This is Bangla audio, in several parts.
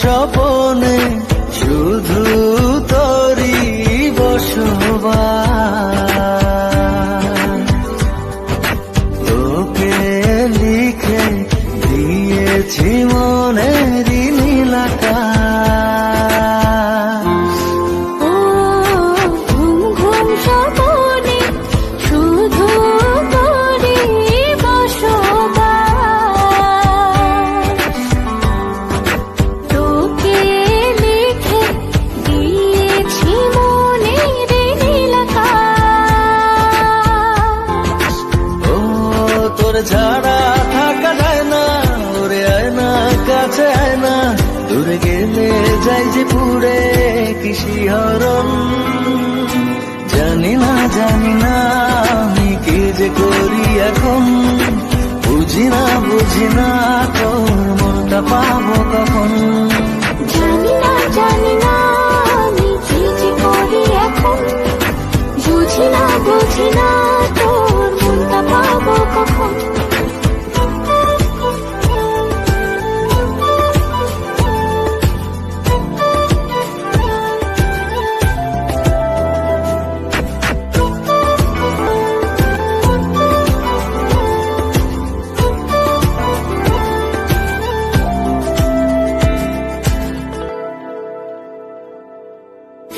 স্বপনে শুধু তোরই বসবাস। তোকে লিখে দিয়েছি মনের নীল আকাশ। ও ঘুম ঘুম স্বপনে শুধু তোরই বসবাস। তোকে লিখে দিয়েছি মনের নীল আকাশ। ও তোর ছাড়া থাকা যায় না, ওরে আয় না কাছে আয় না, দূরে গেলে যাই যে পুরে কি শিহরণ। জানি না আমি কি যে করি এখন, বুঝি না তোর মনটা পাবো কখন। জানি না আমি কি যে করি এখন, বুঝি না তোর মনটা পাবো কখন।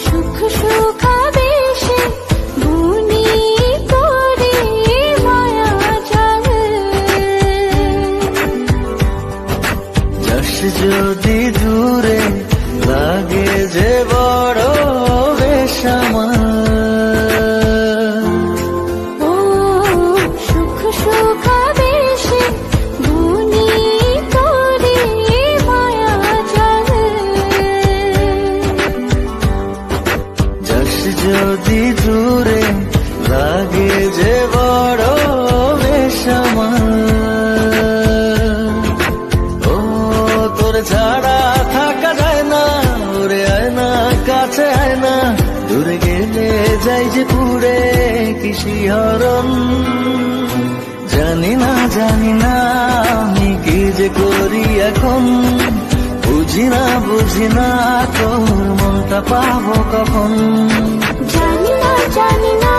সুখ সুখাবেশে বুনি করে মায়া জাল। যাস যদি দূরে লাগে যে বড় বেশ আমার। ও সুখ সুখাবেশে বুনি করে মায়া জাল। যাস যদি দূরে লাগে যে বড় বেশ আমার। ও তোর ছাড়া থাকা যায় না, ওরে আয় না কাছে আয় না, দূরে গেলে যাই যে পুরে কি শিহরণ। জানি না আমি কি যে করি এখন, বুঝি না তোর মনটা পাবো কখন। জানি না